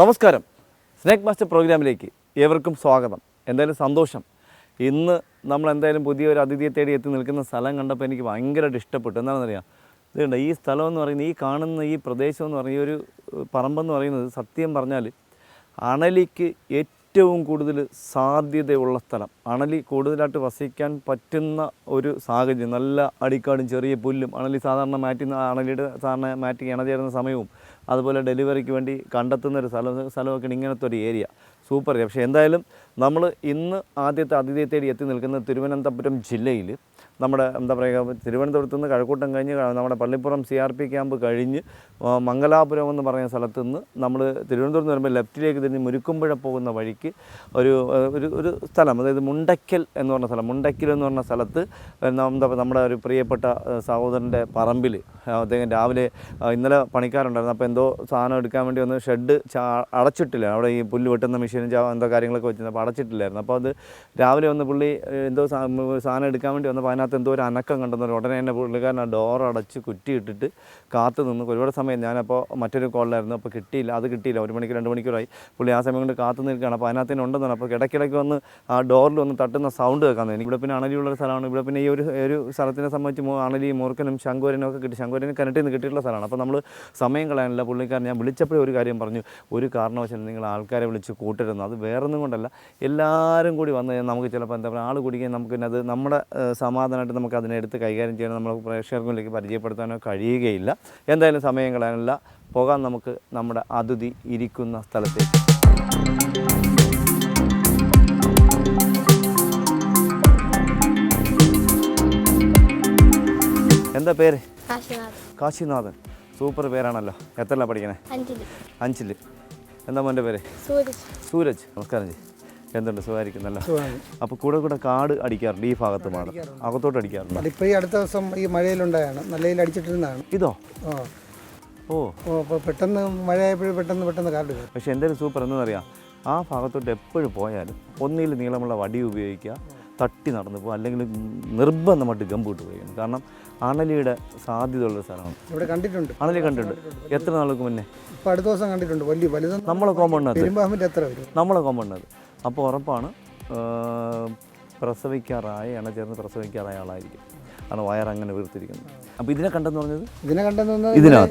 നമസ്കാരം. Snake master പ്രോഗ്രാമിലേക്ക് ഏവർക്കും സ്വാഗതം. എന്തായാലും സന്തോഷം. ഇന്ന് നമ്മൾ എന്തായാലും പുതിയൊരു അതിഥിയെ തേടി എത്തി നിൽക്കുന്ന സ്ഥലം കണ്ടപ്പോൾ എനിക്ക് ഭയങ്കരമായിട്ട് ഇഷ്ടപ്പെട്ടു. എന്താണെന്നറിയാം, ഇതുണ്ട് ഈ സ്ഥലം എന്ന് പറയുന്നത്, ഈ കാണുന്ന ഈ പ്രദേശം എന്ന് പറയുന്ന ഈ ഒരു പറമ്പെന്ന് പറയുന്നത് സത്യം പറഞ്ഞാൽ അണലിക്ക് ഏറ്റവും കൂടുതൽ സാധ്യതയുള്ള സ്ഥലം. അണലി കൂടുതലായിട്ട് വസിക്കാൻ പറ്റുന്ന ഒരു സാഹചര്യം. നല്ല അടിക്കാടും ചെറിയ പുല്ലും, അണലി സാധാരണ അണലിയുടെ സാധാരണ മാറ്റി ഇണചേരുന്ന സമയവും അതുപോലെ ഡെലിവറിക്ക് വേണ്ടി കണ്ടെത്തുന്ന ഒരു സ്ഥലമൊക്കെയാണ് ഇങ്ങനത്തെ ഒരു ഏരിയ. സൂപ്പർ. പക്ഷേ എന്തായാലും നമ്മൾ ഇന്ന് ആദ്യത്തെ അതിഥിയെ തേടി എത്തി നിൽക്കുന്നത് തിരുവനന്തപുരം ജില്ലയിൽ നമ്മുടെ എന്താ പറയുക, തിരുവനന്തപുരത്ത് നിന്ന് കഴക്കൂട്ടം കഴിഞ്ഞ് നമ്മുടെ പള്ളിപ്പുറം CRP ക്യാമ്പ് കഴിഞ്ഞ് മംഗലാപുരം എന്ന് പറയുന്ന സ്ഥലത്ത് നിന്ന് നമ്മൾ തിരുവനന്തപുരത്ത് നിന്ന് വരുമ്പോൾ ലെഫ്റ്റിലേക്ക് തിരിഞ്ഞ് മുരുക്കുമ്പുഴ പോകുന്ന വഴിക്ക് ഒരു സ്ഥലം, അതായത് മുണ്ടയ്ക്കൽ എന്ന് പറഞ്ഞ സ്ഥലം. മുണ്ടയ്ക്കൽ എന്ന് പറഞ്ഞ സ്ഥലത്ത് നമ്മുടെ ഒരു പ്രിയപ്പെട്ട സഹോദരൻ്റെ പറമ്പിൽ അദ്ദേഹം രാവിലെ ഇന്നലെ പണിക്കാരുണ്ടായിരുന്നു. അപ്പോൾ എന്തോ സാധനം എടുക്കാൻ വേണ്ടി വന്ന് ഷെഡ് അടച്ചിട്ടില്ല. അവിടെ ഈ പുല്ല് വെട്ടുന്ന മെഷീനും എന്തോ കാര്യങ്ങളൊക്കെ വെച്ചിരുന്നു. അപ്പോൾ അടച്ചിട്ടില്ലായിരുന്നു. അപ്പോൾ അത് രാവിലെ വന്ന് പുള്ളി എന്തോ സാധനം എടുക്കാൻ വേണ്ടി വന്നപ്പോൾ അതിനകത്ത് എന്തോ ഒരു അനക്കം കണ്ടെന്ന് ഉടനെ തന്നെ പുള്ളിക്കാരൻ ആ ഡോർ അടച്ച് കുറ്റിയിട്ടിട്ട് കാത്തു നിന്ന് ഒരുപാട് സമയം. ഞാനപ്പോൾ മറ്റൊരു കോളിലായിരുന്നു, അപ്പോൾ കിട്ടിയില്ല. 1 മണിക്ക് 2 മണിക്കൂറായി. പുള്ളി ആ സമയം കൊണ്ട് കാത്തു നിൽക്കുകയാണ്. അപ്പോൾ അതിനകത്ത് തന്നെ ഉണ്ടെന്നാണ്. അപ്പോൾ ഇടയ്ക്കിടയ്ക്ക് വന്ന് ആ ഡോറിൽ വന്ന് തട്ടുന്ന സൗണ്ട് കേൾക്കാൻ തോന്നി. ഇവിടെ പിന്നെ അണലിയുള്ളൊരു സ്ഥലമാണ്. ഇവിടെ പിന്നെ ഈ ഒരു സ്ഥലത്തിനെ സംബന്ധിച്ച് അണലി, മൂർക്കനും ശങ്കുവരനും ഒക്കെ കിട്ടി. ശങ്കുവരനും കിണറ്റിൽ നിന്ന് കിട്ടിയിട്ടുള്ള സ്ഥലമാണ്. അപ്പോൾ നമ്മൾ സമയം കളയാനില്ല. പുള്ളിക്കാരൻ ഞാൻ വിളിച്ചപ്പോഴേ ഒരു കാര്യം പറഞ്ഞു, ഒരു കാരണവശാലും നിങ്ങൾ ആൾക്കാരെ വിളിച്ച് കൂട്ടരുന്നു. അത് വേറൊന്നും കൊണ്ടല്ല, എല്ലാവരും കൂടി വന്ന് നമുക്ക് ചിലപ്പോൾ എന്താ പറയുക, ആൾ കുടിക്കാൻ നമുക്ക് അത് നമ്മുടെ സമാധാനമായിട്ട് നമുക്ക് അതിനെടുത്ത് കൈകാര്യം ചെയ്യാനോ നമ്മൾ പ്രേക്ഷകർക്കിലേക്ക് പരിചയപ്പെടുത്താനോ കഴിയുകയില്ല. എന്തായാലും സമയം കളയാനില്ല, പോകാൻ നമുക്ക് നമ്മുടെ അതിഥി ഇരിക്കുന്ന സ്ഥലത്തേക്ക്. എന്താ പേര്? കാശിനാഥൻ. സൂപ്പർ പേരാണല്ലോ. എത്രല്ല പഠിക്കണേ? 5ൽ. എന്താ മോൻ്റെ പേര്? സൂരജ്. നമസ്കാരം ജി. എന്തുണ്ട്, സുഖമായിരിക്കുന്നല്ലോ? അപ്പോൾ കൂടെ കാട് അടിക്കാറുണ്ട് ഈ ഭാഗത്ത് മാത്രം, അകത്തോട്ട് അടിക്കാറുണ്ട്? ഇപ്പോൾ ഈ അടുത്ത ദിവസം ഈ മഴയിലുണ്ടായാണ്, നല്ല അടിച്ചിട്ടിരുന്നതാണ്. ഇതോ? ഓ അപ്പോൾ പെട്ടെന്ന് മഴയായപ്പോഴും പെട്ടെന്ന് കാട്. പക്ഷേ എന്തായാലും സൂപ്പർ. എന്താണെന്നറിയാം, ആ ഭാഗത്തോട്ട് എപ്പോഴും പോയാലും ഒന്നിൽ നീളമുള്ള വടി ഉപയോഗിക്കുക, തട്ടി നടന്നു പോകുക, അല്ലെങ്കിൽ നിർബന്ധമായിട്ട് ഗംബൂട്ട് ഉപയോഗിക്കണം. കാരണം അണലിയുടെ സാധ്യതയുള്ള സ്ഥലമാണ്. ഇവിടെ കണ്ടിട്ടുണ്ട്, അണലി കണ്ടിട്ടുണ്ട്. എത്ര നാൾക്ക് മുന്നേ? ഇപ്പോൾ അടുത്ത ദിവസം കണ്ടിട്ടുണ്ട്. വലുത് നമ്മളെ കോമ്പൗണ്ടിനകത്ത്, എത്ര വരും? നമ്മളെ കോമ്പൗണ്ടിനകത്ത്. അപ്പോൾ ഉറപ്പാണ് പ്രസവിക്കാറായ, ഇണചേർന്ന് പ്രസവിക്കാറായ ആളായിരിക്കും. കാരണം വയറങ്ങനെ വീർത്തിരിക്കുന്നത്. അപ്പോൾ ഇതിനെ കണ്ടെന്ന് പറഞ്ഞത്?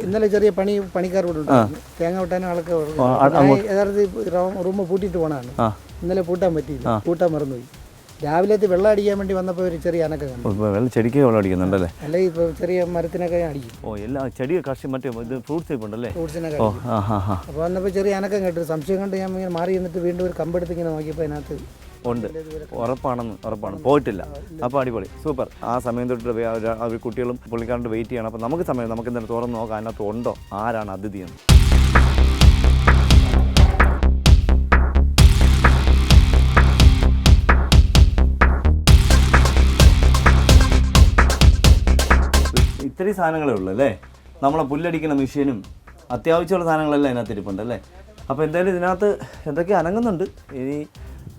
ഇന്നലെ ചെറിയ പണിക്കാർ ഇവിടെ ഉണ്ടായിരുന്നു. തേങ്ങ വെട്ടാനും ആൾക്ക് യഥാർത്ഥത്തിൽ റൂം പൂട്ടിയിട്ട് പോകണമാണ്. ഇന്നലെ പൂട്ടാൻ പറ്റിയില്ല, പൂട്ടാൻ മറന്നുപോയി. രാവിലത്തെ വെള്ളം അടിക്കാൻ വേണ്ടി വന്നപ്പോൾ ഒരു ചെറിയ അനക്കം കണ്ടു. ചെടിക്ക് വെള്ളം അടിക്കുന്നുണ്ടല്ലേ? അല്ലെ ഇപ്പോൾ ചെറിയ മരത്തിനൊക്കെ അടിക്കും. എല്ലാ ചെടി കർഷി മറ്റേ ഇത് ഫ്രൂട്ട്സ് ഉണ്ടല്ലേ? ഫ്രൂട്ട്സിനൊക്കെ. അപ്പോൾ വന്നപ്പോൾ ചെറിയ അനക്കം കേട്ടു. സംശയം കൊണ്ട് ഞാൻ ഇങ്ങനെ മാറി എന്നിട്ട് വീണ്ടും ഒരു കമ്പെടുത്ത് ഇങ്ങനെ നോക്കിയപ്പോൾ അതിനകത്ത് ഉണ്ട്. ഉറപ്പാണ്, പോയിട്ടില്ല. അപ്പോൾ അടിപൊളി, സൂപ്പർ. ആ സമയം തൊട്ട് അവർ കുട്ടികളും പുള്ളിക്കാരുടെ വെയിറ്റ് ചെയ്യണം. അപ്പോൾ നമുക്ക് എന്തായാലും തുറന്ന് നോക്കാം അതിനകത്ത് ഉണ്ടോ, ആരാണ് അതിഥി എന്ന്. ഇത്രയും സാധനങ്ങളേ ഉള്ളൂ അല്ലേ? നമ്മളെ പുല്ലടിക്കുന്ന മെഷീനും അത്യാവശ്യമുള്ള സാധനങ്ങളെല്ലാം അതിനകത്ത് ഇരിപ്പുണ്ട് അല്ലേ? അപ്പോൾ എന്തായാലും ഇതിനകത്ത് എന്തൊക്കെ അനങ്ങുന്നുണ്ട്. ഇനി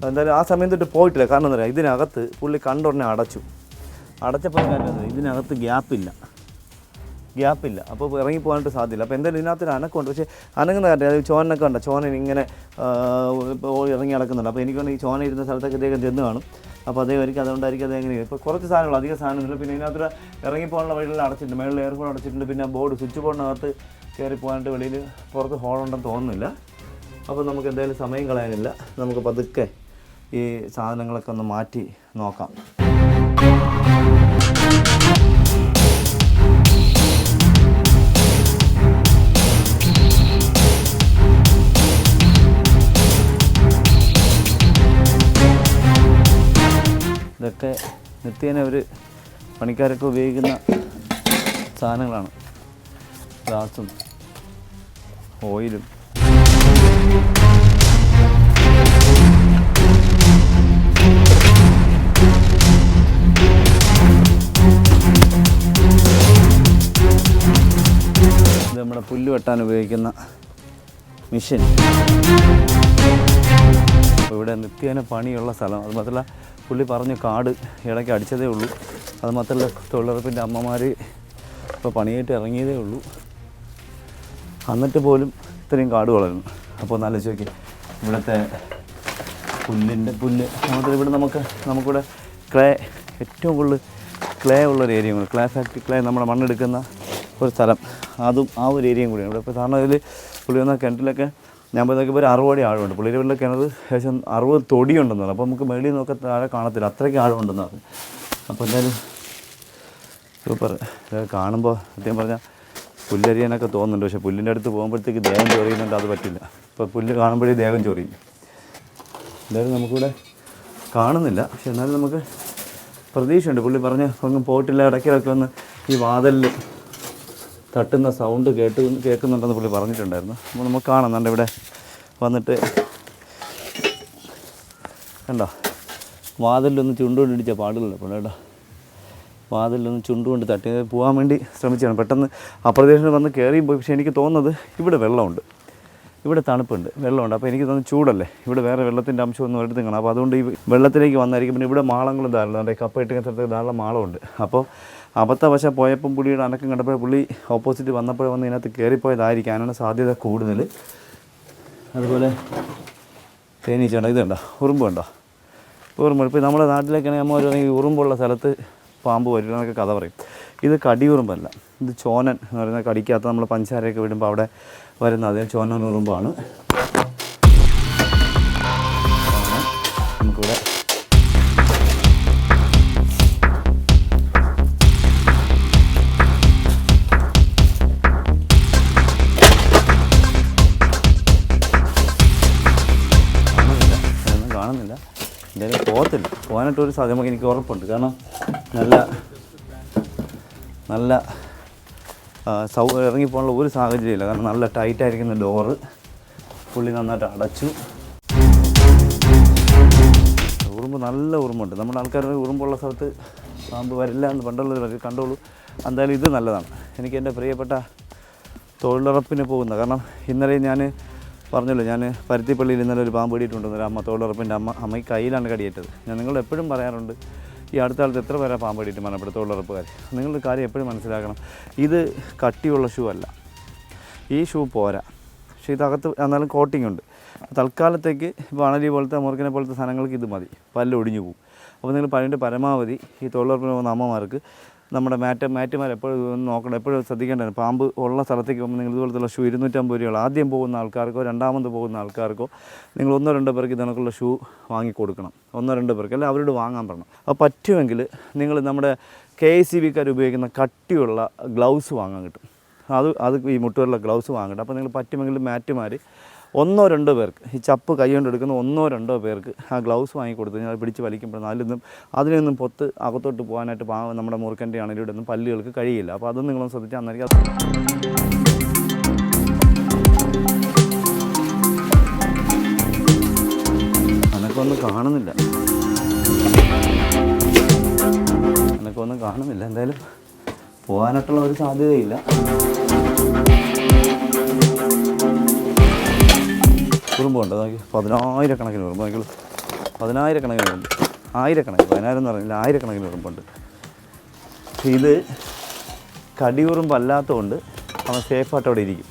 എന്തായാലും ആ സമയം തൊട്ട് പോയിട്ടില്ല. കാരണം എന്താ പറയുക, ഇതിനകത്ത് പുള്ളി കണ്ടുടനെ അടച്ചപ്പോൾ കാര്യം ഇതിനകത്ത് ഗ്യാപ്പില്ല. അപ്പോൾ ഇറങ്ങിപ്പോകാനായിട്ട് സാധ്യമില്ല. അപ്പോൾ എന്തായാലും ഇതിനകത്തൊരു അനക്കമുണ്ട്. പക്ഷേ അനങ്ങുന്ന കാര്യം, അത് ചോനൊക്കെ ഉണ്ട്. ചോനൻ ഇങ്ങനെ ഇറങ്ങി നടക്കുന്നുണ്ട്. അപ്പോൾ എനിക്ക് ഈ ചോന ഇരുന്ന സ്ഥലത്തൊക്കെ അദ്ദേഹം ചെന്ന് കാണും. അപ്പോൾ അതുകൊണ്ടായിരിക്കും അതെങ്ങനെ. ഇപ്പോൾ കുറച്ച് സാധനങ്ങൾ, അധികം സാധനമില്ല. പിന്നെ ഇതിനകത്ത് ഇറങ്ങിപ്പോകാനുള്ള വഴികളിൽ അടച്ചിട്ടുണ്ട്. മേളിൽ എയർ ഹോൾ അടച്ചിട്ടുണ്ട്. പിന്നെ സ്വിച്ച് ബോർഡിനകത്ത് കയറി പോകാനായിട്ട് വെളിയിൽ പുറത്ത് ഹോളുണ്ടെന്ന് തോന്നുന്നില്ല. അപ്പോൾ നമുക്ക് എന്തായാലും സമയം കളയാനില്ല, നമുക്ക് പതുക്കെ ഈ സാധനങ്ങളൊക്കെ ഒന്ന് മാറ്റി നോക്കാം. ഇതൊക്കെ നിത്യേന ഒരു പണിക്കാരൊക്കെ ഉപയോഗിക്കുന്ന സാധനങ്ങളാണ്. ഗ്ലാസും ഓയിലും. ഇത് നമ്മുടെ പുല്ല് വെട്ടാൻ ഉപയോഗിക്കുന്ന മെഷീൻ. അപ്പോൾ ഇവിടെ നിത്യേന പണിയുള്ള സ്ഥലം. അത് മാത്രമല്ല പുള്ളി പറഞ്ഞു കാട് ഇടയ്ക്ക് അടിച്ചതേ ഉള്ളൂ. അത് മാത്രമല്ല തൊഴിലുറപ്പിൻ്റെ അമ്മമാർ ഇപ്പോൾ പണിയായിട്ട് ഇറങ്ങിയതേ ഉള്ളൂ. എന്നിട്ട് പോലും ഇത്രയും കാട് വളരുന്നു. അപ്പോൾ ഒന്ന് ആലോചിച്ച് നോക്കി ഇവിടുത്തെ പുല്ല് മാത്രമല്ല ഇവിടെ നമുക്കിവിടെ ക്ലേ ഏറ്റവും കൂടുതൽ ക്ലേ ഉള്ളൊരു ഏരിയ കൂടി, ക്ലേ ഫാക്ടറി, ക്ലേ നമ്മുടെ മണ്ണെടുക്കുന്ന ഒരു സ്ഥലം, അതും ആ ഒരു ഏരിയയും കൂടിയാണ് ഇവിടെ. ഇപ്പോൾ സാധാരണ ഇതിൽ പുള്ളി വന്ന കിണറ്റിലൊക്കെ ഞാൻ പോയി നോക്കിയപ്പോൾ ഒരു 60 അടി ആഴമുണ്ട്. പുള്ളിയുടെ വീട്ടിലെ കിണർ ഏകദേശം 60 തൊടിയുണ്ടെന്ന് പറഞ്ഞു. അപ്പോൾ നമുക്ക് മേളിൽ നോക്കാൻ താഴെ കാണത്തില്ല, അത്രയ്ക്ക് ആഴമുണ്ടെന്ന് പറഞ്ഞു. അപ്പോൾ എന്തായാലും സൂപ്പർ. ഇതൊക്കെ കാണുമ്പോൾ സത്യം പറഞ്ഞാൽ പുല്ലരിയാനൊക്കെ തോന്നുന്നുണ്ട്. പക്ഷേ പുല്ലിൻ്റെ അടുത്ത് പോകുമ്പോഴത്തേക്ക് ദേഹം ചൊറിയുന്നുണ്ട്, അത് പറ്റില്ല. ഇപ്പോൾ പുല്ല് കാണുമ്പോഴേ ദേഹം ചൊറിയും. എന്തായാലും നമുക്കിവിടെ കാണുന്നില്ല, പക്ഷെ എന്നാലും നമുക്ക് പ്രതീക്ഷയുണ്ട്. പുള്ളി പറഞ്ഞ് അങ്ങ് പോയിട്ടില്ല, ഇടയ്ക്കിടയ്ക്ക് വന്ന് ഈ വാതിലിൽ തട്ടുന്ന സൗണ്ട് കേൾക്കുന്നുണ്ടെന്ന് പുള്ളി പറഞ്ഞിട്ടുണ്ടായിരുന്നു. അപ്പോൾ നമുക്ക് കാണുന്നുണ്ട് ഇവിടെ വന്നിട്ട് കണ്ടോ, വാതിലൊന്ന് ചുണ്ടുകൊണ്ട് ഇടിച്ച പാടുകളില്ല പുള്ളി കേട്ടോ. വാതിലൊന്ന് ചുണ്ടുകൊണ്ട് തട്ടി പോകാൻ വേണ്ടി ശ്രമിച്ചാണ്. പെട്ടെന്ന് അപ്രതീക്ഷിതം വന്ന് കയറിയും പോയി. പക്ഷേ എനിക്ക് തോന്നുന്നത് ഇവിടെ വെള്ളമുണ്ട്, ഇവിടെ തണുപ്പുണ്ട്, വെള്ളമുണ്ട്. അപ്പോൾ എനിക്ക് തോന്നുന്നു ചൂടല്ലേ, ഇവിടെ വേറെ വെള്ളത്തിൻ്റെ അംശമൊന്നും എടുത്ത് കാണാം. അപ്പോൾ അതുകൊണ്ട് ഈ വെള്ളത്തിലേക്ക് വന്നായിരിക്കും. പിന്നെ ഇവിടെ മാളങ്ങളും ധാരാളം, കപ്പ ഇട്ടുന്ന സ്ഥലത്ത് ധാരാളം മാളമുണ്ട്. അപ്പോൾ അബദ്ധവശ പോയപ്പം പുള്ളിയുടെ അനക്കം കണ്ടപ്പോൾ പുള്ളി ഓപ്പോസിറ്റ് വന്നപ്പോൾ വന്ന് ഇതിനകത്ത് കയറിപ്പോയതായിരിക്കും, അതിനാണ് സാധ്യത കൂടുതൽ. അതുപോലെ തേനീച്ചയുണ്ടോ, ഇതുണ്ടോ, ഉറുമ്പ് ഉണ്ടോ, ഉറുമ്പ്. ഇപ്പോൾ നമ്മുടെ നാട്ടിലേക്കാണെങ്കിൽ നമ്മൾ ഒരു ഉറുമ്പുള്ള സ്ഥലത്ത് പാമ്പ് വരില്ല എന്നൊക്കെ കഥ പറയും. ഇത് കടിയുറുമ്പല്ല, ഇത് ചോനൻ എന്ന് പറയുന്നത്. കടിക്കകത്ത് നമ്മൾ പഞ്ചസാരയൊക്കെ വിടുമ്പോൾ അവിടെ വരുന്ന അതേ ചോനൻ ഉറുമ്പാണ്. നമുക്കിവിടെ കാണുന്നില്ല. എന്തായാലും പോകത്തില്ല, പോകാനായിട്ടൊരു സാധ്യത എനിക്ക് ഉറപ്പുണ്ട്. കാരണം നല്ല ഇറങ്ങിപ്പോകാനുള്ള ഒരു സാഹചര്യമില്ല. കാരണം നല്ല ടൈറ്റായിരിക്കുന്ന ഡോറ് പുള്ളി നന്നായിട്ട് അടച്ചു. ഉറുമ്പ് നല്ല ഉറുമ്പുണ്ട്. നമ്മുടെ ആൾക്കാരുടെ ഉറുമ്പുള്ള സ്ഥലത്ത് പാമ്പ് വരില്ല എന്ന് പണ്ടുള്ളവർ കണ്ടോളൂ. എന്തായാലും ഇത് നല്ലതാണ്. എനിക്ക് എൻ്റെ പ്രിയപ്പെട്ട തൊഴിലുറപ്പിന് പോകുന്ന, കാരണം ഇന്നലെ ഞാൻ പറഞ്ഞല്ലോ, ഞാൻ പരുത്തിപ്പള്ളിയിൽ ഇന്നലെ ഒരു പാമ്പ് കടിയിട്ടുണ്ടെന്നൊരു അമ്മ, തൊഴിലുറപ്പിൻ്റെ അമ്മയ്ക്ക് കയ്യിലാണ് കടിയേറ്റത്. ഞാൻ നിങ്ങളോട് എപ്പോഴും പറയാറുണ്ട്, ഈ അടുത്ത കാലത്ത് എത്ര പേരാ പാമ്പ് കടിയിട്ട് മരണപ്പെടും തൊഴിലുറപ്പുകാർ. നിങ്ങളുടെ കാര്യം എപ്പോഴും മനസ്സിലാക്കണം, ഇത് കട്ടിയുള്ള ഷൂ അല്ല, ഈ ഷൂ പോരാ. പക്ഷേ ഇതകത്ത് എന്നാലും കോട്ടിംഗ് ഉണ്ട്. തൽക്കാലത്തേക്ക് ഇപ്പോൾ അണലി പോലത്തെ മുറുക്കിനെ പോലത്തെ സാധനങ്ങൾക്ക് ഇത് മതി, പല്ല് ഒടിഞ്ഞു പോകും. അപ്പോൾ നിങ്ങൾ പതിൻ്റെ പരമാവധി ഈ തൊഴിലുറപ്പിന് പോകുന്ന അമ്മമാർക്ക് നമ്മുടെ മാറ്റുമാർ എപ്പോഴും നോക്കണം, എപ്പോഴും ശ്രദ്ധിക്കേണ്ടതാണ്. പാമ്പ് ഉള്ള സ്ഥലത്തേക്ക് പോകുമ്പോൾ നിങ്ങൾ ഇതുപോലത്തുള്ള ഷൂ 250 രൂപയുള്ള ആദ്യം പോകുന്ന ആൾക്കാർക്കോ രണ്ടാമത് പോകുന്ന ആൾക്കാർക്കോ നിങ്ങൾ 1-2 പേർക്ക് ഇതിനൊക്കെയുള്ള ഷൂ വാങ്ങിക്കൊടുക്കണം. 1-2 പേർക്ക്, അല്ല അവരോട് വാങ്ങാൻ പറയണം. അപ്പോൾ പറ്റുമെങ്കിൽ നിങ്ങൾ നമ്മുടെ KSEBക്കാർ ഉപയോഗിക്കുന്ന കട്ടിയുള്ള ഗ്ലൗസ് വാങ്ങാൻ കിട്ടും. അത് ഈ മുട്ടുകളുള്ള ഗ്ലൗസ് വാങ്ങട്ടെ. അപ്പോൾ നിങ്ങൾ പറ്റുമെങ്കിൽ മാറ്റുമാർ 1-2 പേർക്ക്, ഈ ചപ്പ് കൈ കൊണ്ട് എടുക്കുന്ന 1-2 പേർക്ക് ആ ഗ്ലൗസ് വാങ്ങിക്കൊടുത്ത് കഴിഞ്ഞാൽ പിടിച്ച് വലിക്കുമ്പോൾ അതിനൊന്നും പൊത്ത് അകത്തോട്ട് പോകാനായിട്ട് നമ്മുടെ മുറുക്കൻ്റെ ആണെങ്കിലും ഇവിടെയൊന്നും പല്ലുകൾക്ക് കഴിയില്ല. അപ്പോൾ അതൊന്നും നിങ്ങളൊന്ന് ശ്രദ്ധിച്ചാൽ അന്നേരം അനക്കൊന്നും കാണുന്നില്ല. എന്തായാലും പോകാനായിട്ടുള്ള ഒരു സാധ്യതയില്ല. ഉറുമ്പുണ്ട് നോക്കി, 10,000-കണക്കിന് ഉറുമ്പ് നോക്കിയുള്ളൂ. 10,000-കണക്കിന് ഉറുമ്പ്, 1000-കണക്കിന്, 10,000 എന്ന് പറഞ്ഞില്ല, 1000-കണക്കിന് ഉറുമ്പുണ്ട്. ഇത് കടിയുറുമ്പല്ലാത്തതുകൊണ്ട് അവൻ സേഫായിട്ട് അവിടെ ഇരിക്കും.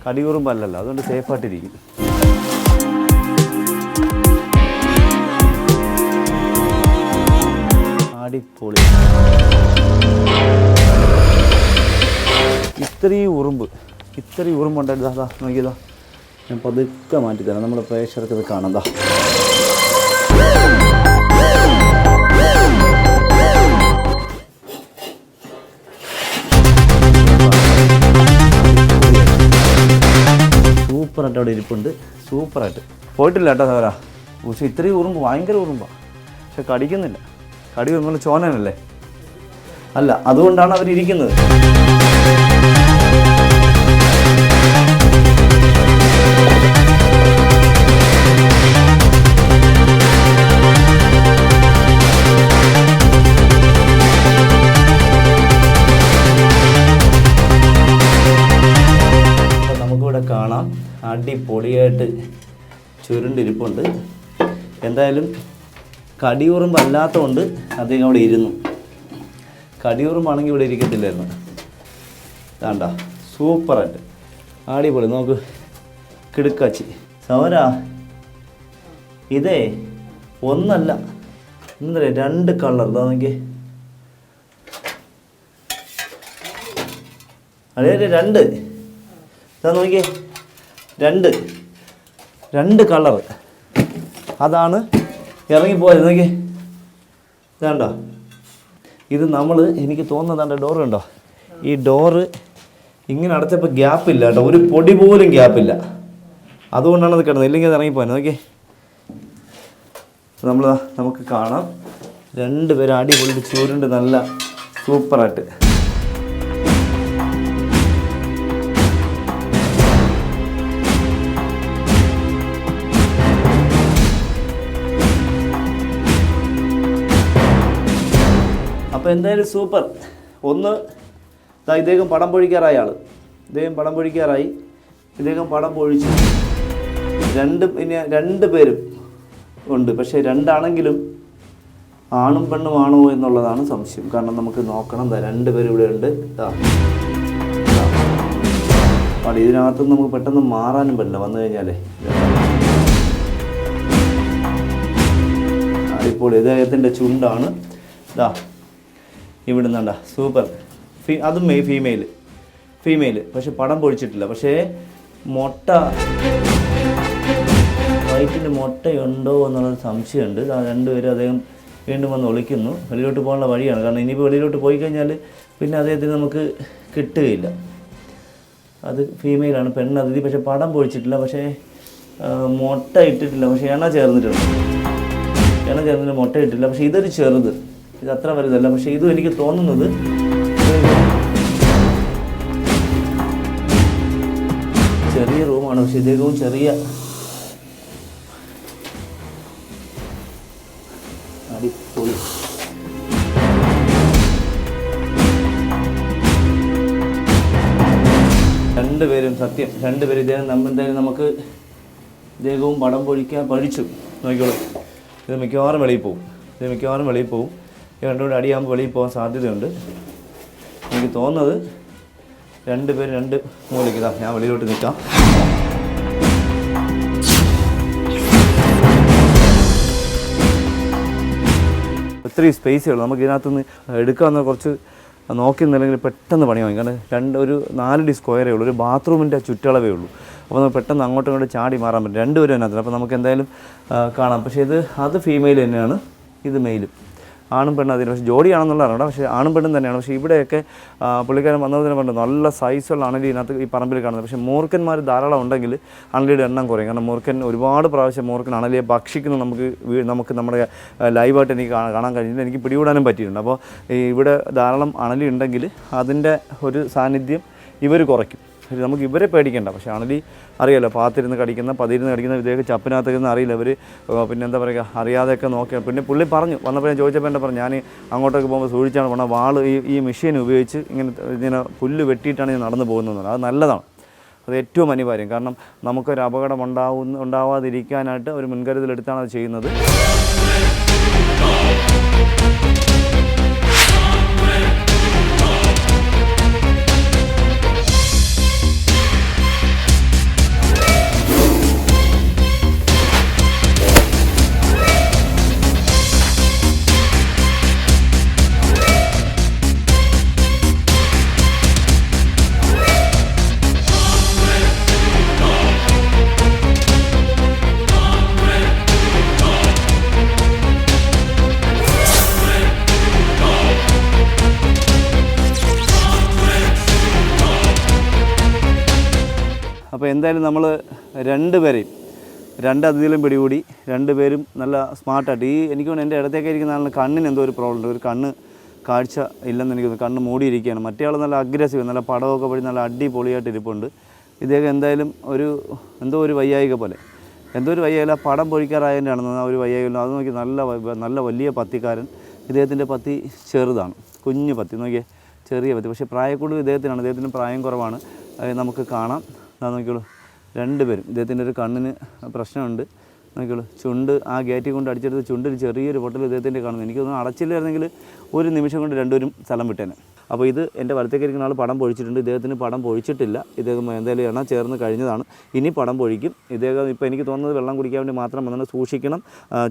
കടിയുറുമ്പല്ലല്ലോ, അതുകൊണ്ട് സേഫായിട്ടിരിക്കും. അടിപൊളി. ഇത്രയും ഉറുമ്പുണ്ടായിട്ട് അതാ നോക്കിയതാ, ഞാൻ പതുക്കെ മാറ്റിത്തരാം. നമ്മുടെ പ്രേക്ഷകർക്ക് ഇത് കാണാം. സൂപ്പറായിട്ട് അവിടെ ഇരിപ്പുണ്ട്, സൂപ്പറായിട്ട് പോയിട്ടില്ല കേട്ടോ സാറാ. പക്ഷേ ഇത്രയും ഉറുമ്പ്, ഭയങ്കര ഉറുമ്പാണ്. പക്ഷെ കടിക്കുന്നില്ല. കടി വരുമ്പോൾ ചോനനല്ലേ, അല്ല, അതുകൊണ്ടാണ് അവരിയ്ക്കുന്നത്. കാണാം, അടിപൊളിയായിട്ട് ചുരുണ്ടിരിപ്പുണ്ട്. എന്തായാലും കടിയുറുമ്പ് അല്ലാത്തതുകൊണ്ട് അദ്ദേഹം അവിടെ ഇരുന്നു. കടിയുറുമ്പാണെങ്കിൽ ഇവിടെ ഇരിക്കത്തില്ലായിരുന്നു. വേണ്ട, സൂപ്പറായിട്ട് അടിപൊളി. നോക്ക്, കിടുക്കാച്ചി. സൗര ഇതേ ഒന്നല്ല എന്താ 2 കളർ ഇതാ നോക്കിയേ. അതെ 2 ഇതാ നോക്കിയേ 2 കളർ അതാണ് ഇറങ്ങിപ്പോയത്. നോക്കിയേ ഇതാണ്ടോ, ഇത് നമ്മൾ എനിക്ക് തോന്നുന്നതാണ്ട് ഡോറ് കണ്ടോ, ഈ ഡോറ് ഇങ്ങനെ അടച്ചപ്പോൾ ഗ്യാപ്പില്ല കേട്ടോ, ഒരു പൊടി പോലും ഗ്യാപ്പില്ല. അതുകൊണ്ടാണ് അത് കിടന്നത്, ഇല്ലെങ്കിൽ അത് ഇറങ്ങിപ്പോയത്. നോക്കിയേ നമുക്ക് കാണാം 2 പേരും അടിപൊളി ചൂരുണ്ട് നല്ല സൂപ്പറായിട്ട്. അപ്പോൾ എന്തായാലും സൂപ്പർ. ഒന്ന് ഇദ്ദേഹം പടം പൊഴിക്കാറായ ആൾ, ഇദ്ദേഹം പടം പൊഴിക്കാറായി, ഇദ്ദേഹം പടം പൊഴിച്ചു. 2 പേരും ഉണ്ട്. പക്ഷേ 2 ആണെങ്കിലും ആണും പെണ്ണുമാണോ എന്നുള്ളതാണ് സംശയം. കാരണം നമുക്ക് നോക്കണം, 2 പേരും ഇവിടെ ഉണ്ട്. ഇതിനകത്തുനിന്ന് നമുക്ക് പെട്ടെന്ന് മാറാനും പറ്റില്ല വന്നു കഴിഞ്ഞാലേ. ഇപ്പോൾ ഇദ്ദേഹത്തിൻ്റെ ചുണ്ടാണ് ഇവിടെ നിന്നുണ്ട സൂപ്പർ. അതും ഫീമെയിൽ പക്ഷെ പടം പൊഴിച്ചിട്ടില്ല. പക്ഷേ മുട്ട വയറ്റിൽ മുട്ടയുണ്ടോ എന്നുള്ളൊരു സംശയമുണ്ട്. 2 പേരും അദ്ദേഹം വീണ്ടും വന്ന് ഒളിക്കുന്നു. വെളിയിലോട്ട് പോകാനുള്ള വഴിയാണ്. കാരണം ഇനിയിപ്പോൾ വെളിയിലോട്ട് പോയി കഴിഞ്ഞാൽ പിന്നെ അദ്ദേഹത്തിന് നമുക്ക് കിട്ടുകയില്ല. അത് ഫീമെയിലാണ്, പെണ്ണതിഥി. പക്ഷേ പടം പൊഴിച്ചിട്ടില്ല, പക്ഷേ മുട്ട ഇട്ടിട്ടില്ല. പക്ഷേ എണ്ണ ചേർന്നിട്ടുണ്ട്. മുട്ട ഇട്ടില്ല. പക്ഷേ ഇതൊരു ചെറുത്, ഇത് അത്ര വലുതല്ല. പക്ഷേ ഇതും എനിക്ക് തോന്നുന്നത് ചെറിയ റൂമാണ്. പക്ഷേ ഇദ്ദേഹവും ചെറിയ അടിപൊളി. രണ്ടുപേരും സത്യം, 2 പേരും ഇദ്ദേഹം എന്തായാലും നമുക്ക് ഇദ്ദേഹവും പടം പഴിച്ചു. നോക്കിക്കോളൂ, ഇത് മിക്കവാറും വെളിയിൽ പോവും. 2 കൂടെ അടിയാകുമ്പോൾ വെളിയിൽ പോകാൻ സാധ്യതയുണ്ട്. എനിക്ക് തോന്നുന്നത് 2 പേര് 2 മൂലയ്ക്ക്. ഞാൻ വെളിയിലോട്ട് നിൽക്കാം. ഒത്തിരി സ്പേസുകൾ നമുക്ക് ഇതിനകത്തുനിന്ന് എടുക്കാമെന്ന് കുറച്ച് നോക്കി നിന്നില്ലെങ്കിൽ പെട്ടെന്ന് പണി വാങ്ങി. കാരണം ഒരു 4 അടി സ്ക്വയറേ ഉള്ളൂ, ഒരു ബാത്റൂമിൻ്റെ ചുറ്റളവേ ഉള്ളൂ. അപ്പോൾ നമുക്ക് പെട്ടെന്ന് അങ്ങോട്ടും ഇങ്ങോട്ടും ചാടി മാറാൻ പറ്റും. 2 പേരും അതിനകത്ത്. അപ്പോൾ നമുക്ക് എന്തായാലും കാണാം. പക്ഷേ അത് ഫീമെയിൽ തന്നെയാണ്, ഇത് മെയിലും. ആണും പെണ്ണും അതിന്. പക്ഷേ ജോഡിയാണെന്നുള്ളതാണ്. പക്ഷേ ആണും പെണ്ണും തന്നെയാണ്. പക്ഷേ ഇവിടെയൊക്കെ പുള്ളിക്കാരൻ വന്നതിനെ പറഞ്ഞു നല്ല സൈസുള്ള അണലി ഇതിനകത്ത് ഈ പറമ്പിൽ കാണുന്നത്. പക്ഷേ മൂർഖന്മാർ ധാരാളം ഉണ്ടെങ്കിൽ അണലിയുടെ എണ്ണം കുറയും. കാരണം മൂർഖൻ ഒരുപാട് പ്രാവശ്യം അണലിയെ ഭക്ഷിക്കുന്നു. നമുക്ക് നമ്മുടെ ലൈവായിട്ട് എനിക്ക് കാണാൻ കഴിഞ്ഞില്ല, എനിക്ക് പിടികൂടാനും പറ്റിയിട്ടുണ്ട്. അപ്പോൾ ഇവിടെ ധാരാളം അണലി ഉണ്ടെങ്കിൽ അതിൻ്റെ ഒരു സാന്നിധ്യം ഇവർ കുറയ്ക്കും. നമുക്ക് ഇവരെ പേടിക്കേണ്ട. പക്ഷേ അണലി അറിയാമല്ലോ, പതിരുന്ന് കടിക്കുന്ന ഇദ്ദേഹം ചപ്പിനകത്തേക്കൊന്നും അറിയില്ല. ഇവർ പിന്നെ എന്താ പറയുക, അറിയാതെയൊക്കെ നോക്കിയാണ്. പിന്നെ പുള്ളി വന്നപ്പോൾ ഞാൻ ചോദിച്ചപ്പോൾ എൻ്റെ പറഞ്ഞു, ഞാൻ അങ്ങോട്ടൊക്കെ പോകുമ്പോൾ സൂക്ഷിച്ചാണ് പോകണം. വാള് ഈ മെഷീൻ ഉപയോഗിച്ച് ഇങ്ങനെ പുല്ല് വെട്ടിയിട്ടാണ് ഞാൻ നടന്നു പോകുന്നത്. അത് നല്ലതാണ്, അത് ഏറ്റവും അനിവാര്യം. കാരണം നമുക്കൊരു അപകടം ഉണ്ടാവാതിരിക്കാനായിട്ട് ഒരു മുൻകരുതലെടുത്താണ് അത് ചെയ്യുന്നത്. അപ്പോൾ എന്തായാലും നമ്മൾ 2 പേരെയും 2 അതിഥികളും പിടികൂടി. 2 പേരും നല്ല സ്മാർട്ടായിട്ട്. എനിക്ക് തോന്നുന്നു എൻ്റെ ഇടത്തേക്ക് ഇരിക്കുന്ന ആളിന് കണ്ണിന് എന്തോ ഒരു പ്രോബ്ലം ഉണ്ട്. ഒരു കണ്ണ് കാഴ്ച ഇല്ലെന്ന് എനിക്ക് തോന്നുന്നു. കണ്ണ് മൂടിയിരിക്കുകയാണ്. മറ്റേ ആൾ നല്ല അഗ്രസീവ്, നല്ല പടമൊക്കെ പഴി നല്ല അടിപൊളിയായിട്ട് ഇരിപ്പുണ്ട്. ഇദ്ദേഹം എന്തായാലും എന്തോ ഒരു വയ്യായിക പോലെ, ആ പടം പൊഴിക്കാറായതിൻ്റെ ആണെന്ന് ഒരു വയ്യായിക. അത് നോക്കി നല്ല വലിയ പത്തിക്കാരൻ. ഇദ്ദേഹത്തിൻ്റെ പത്തി ചെറുതാണ്, കുഞ്ഞു പത്തി. നോക്കിയേ, ചെറിയ പത്തി. പക്ഷേ പ്രായക്കൂടുതൽ ഇദ്ദേഹത്തിന് പ്രായം കുറവാണ്. നമുക്ക് കാണാം. നോക്കിയോളൂ, 2 പേരും. ഇദ്ദേഹത്തിൻ്റെ ഒരു കണ്ണിന് പ്രശ്നമുണ്ട്. നോക്കിയോളൂ, ചുണ്ട് ആ ഗേറ്റിൽ കൊണ്ട് അടിച്ചെടുത്ത് ചുണ്ടിൽ ചെറിയൊരു പൊട്ടൽ ഇദ്ദേഹത്തിൻ്റെ കാണുന്നു. എനിക്ക് തോന്നുന്നു അടച്ചില്ലായിരുന്നെങ്കിൽ ഒരു നിമിഷം കൊണ്ട് 2 പേരും സ്ഥലം വിട്ടേനെ. അപ്പോൾ ഇത് എൻ്റെ വലത്തേക്ക് ഇരിക്കുന്ന ആൾ പടം പൊഴിച്ചിട്ടുണ്ട്, ഇദ്ദേഹത്തിന് പടം പൊഴിച്ചിട്ടില്ല. ഇദ്ദേഹം എന്തായാലും എണ്ണ ചേർന്ന് കഴിഞ്ഞതാണ്, ഇനി പടം പൊഴിക്കും. ഇദ്ദേഹം ഇപ്പോൾ എനിക്ക് തോന്നുന്നത് വെള്ളം കുടിക്കാൻ വേണ്ടി മാത്രം വന്നാൽ സൂക്ഷിക്കണം.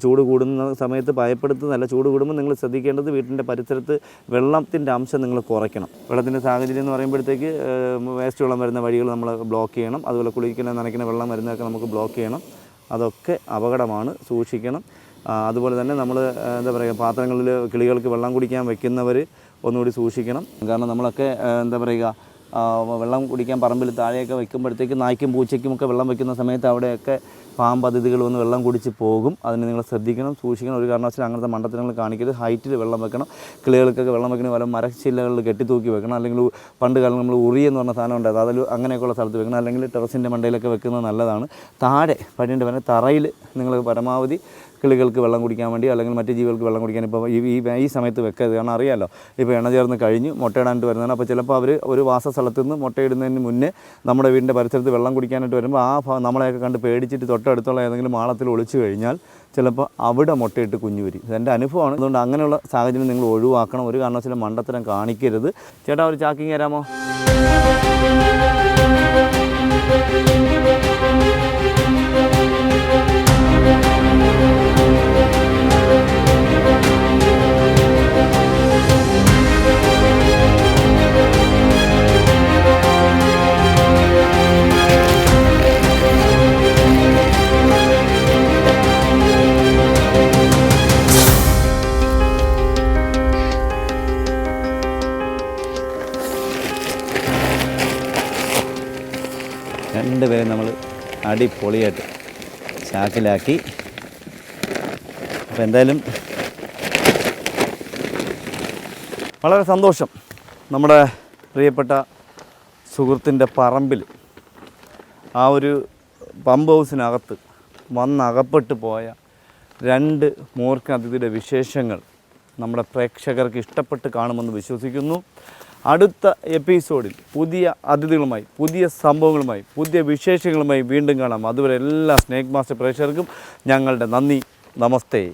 ചൂട് കൂടുന്ന സമയത്ത് ഭയപ്പെടുത്തുന്നതല്ല, ചൂട് കൂടുമ്പോൾ നിങ്ങൾ ശ്രദ്ധിക്കേണ്ടത് വീട്ടിൻ്റെ പരിസരത്ത് വെള്ളത്തിൻ്റെ അംശം നിങ്ങൾ കുറയ്ക്കണം. വെള്ളത്തിൻ്റെ സാഹചര്യം എന്ന് പറയുമ്പോഴത്തേക്ക് വേസ്റ്റ് വെള്ളം വരുന്ന വഴികൾ നമ്മൾ ബ്ലോക്ക് ചെയ്യണം. അതുപോലെ കുളിക്കുന്ന നനയ്ക്കുന്ന വെള്ളം വരുന്നതൊക്കെ നമുക്ക് ബ്ലോക്ക് ചെയ്യണം. അതൊക്കെ അപകടമാണ്, സൂക്ഷിക്കണം. അതുപോലെ തന്നെ നമ്മൾ എന്താ പറയുക, പാത്രങ്ങളിൽ കിളികൾക്ക് വെള്ളം കുടിക്കാൻ വെക്കുന്നവർ ഒന്നുകൂടി സൂക്ഷിക്കണം. കാരണം നമ്മളൊക്കെ എന്താ പറയുക, വെള്ളം കുടിക്കാൻ പറമ്പിൽ താഴെയൊക്കെ വെക്കുമ്പോഴത്തേക്ക് നായ്ക്കും പൂച്ചയ്ക്കുമൊക്കെ വെള്ളം വെക്കുന്ന സമയത്ത് അവിടെയൊക്കെ പാമ്പ് അതിഥികൾ വന്ന് വെള്ളം കുടിച്ച് പോകും. അതിന് നിങ്ങൾ ശ്രദ്ധിക്കണം, സൂക്ഷിക്കണം. ഒരു കാരണവശാലും അങ്ങനത്തെ മണ്ടത്തരങ്ങൾ കാണിക്കരുത്. ഹൈറ്റിൽ വെള്ളം വെക്കണം. കിളികൾക്കൊക്കെ വെള്ളം വെക്കുന്ന പോലെ മരച്ചില്ലകളിൽ കെട്ടിത്തൂക്കി വെക്കണം. അല്ലെങ്കിൽ പണ്ട് കാലം നമ്മൾ ഉറി എന്ന് പറഞ്ഞ സാധനം ഉണ്ടായത്, അതിൽ അങ്ങനെയൊക്കെയുള്ള സ്ഥലത്ത് വെക്കണം. അല്ലെങ്കിൽ ടെറസിൻ്റെ മണ്ടയിലൊക്കെ വെക്കുന്നത് നല്ലതാണ്. താഴെ പടിൻ്റെ വരെ തറയിൽ നിങ്ങൾ പരമാവധി കിളികൾക്ക് വെള്ളം കുടിക്കാൻ വേണ്ടി അല്ലെങ്കിൽ മറ്റ് ജീവികൾക്ക് വെള്ളം കുടിക്കാൻ ഇപ്പോൾ ഈ സമയത്ത് വെക്കരുത്. കാരണം അറിയാമല്ലോ, ഇപ്പോൾ എണ്ണ ചേർന്ന് കഴിഞ്ഞ് മുട്ടയിടാനായിട്ട് വരുന്നതാണ്. അപ്പോൾ ചിലപ്പോൾ അവർ ഒരു വാസസ്ഥലത്ത് നിന്ന് മുട്ടയിടുന്നതിന് മുന്നേ നമ്മുടെ വീടിൻ്റെ പരിസരത്ത് വെള്ളം കുടിക്കാനായിട്ട് വരുമ്പോൾ നമ്മളെയൊക്കെ കണ്ട് പേടിച്ചിട്ട് തൊട്ടടുത്തുള്ള ഏതെങ്കിലും മാളത്തിൽ ഒളിച്ചു കഴിഞ്ഞാൽ ചിലപ്പോൾ അവിടെ മുട്ടയിട്ട് കുഞ്ഞു വരും. ഇതെൻ്റെ അനുഭവമാണ്. അതുകൊണ്ട് അങ്ങനെയുള്ള സാഹചര്യം നിങ്ങൾ ഒഴിവാക്കണം. ഒരു കാരണവശാലും മണ്ടത്തരം കാണിക്കരുത്. ചേട്ടാ, ഒരു ചാക്കിങ് തരാമോ? രണ്ടുപേരും നമ്മൾ അടിപൊളിയായിട്ട് ചാക്കിലാക്കി. അപ്പോൾ എന്തായാലും വളരെ സന്തോഷം. നമ്മുടെ പ്രിയപ്പെട്ട സുഹൃത്തിൻ്റെ പറമ്പിൽ ആ ഒരു പമ്പ് ഹൗസിനകത്ത് വന്നകപ്പെട്ട് പോയ 2 മൂർഖൻ അതിഥിയുടെ വിശേഷങ്ങൾ നമ്മുടെ പ്രേക്ഷകർക്ക് ഇഷ്ടപ്പെട്ട് കാണുമെന്ന് വിശ്വസിക്കുന്നു. അടുത്ത എപ്പിസോഡിൽ പുതിയ അതിഥികളുമായി, പുതിയ സംഭവങ്ങളുമായി, പുതിയ വിശേഷങ്ങളുമായി വീണ്ടും കാണാം. അതുവരെ എല്ലാ സ്നേക് മാസ്റ്റർ പ്രേക്ഷകർക്കും ഞങ്ങളുടെ നന്ദി. നമസ്തേ.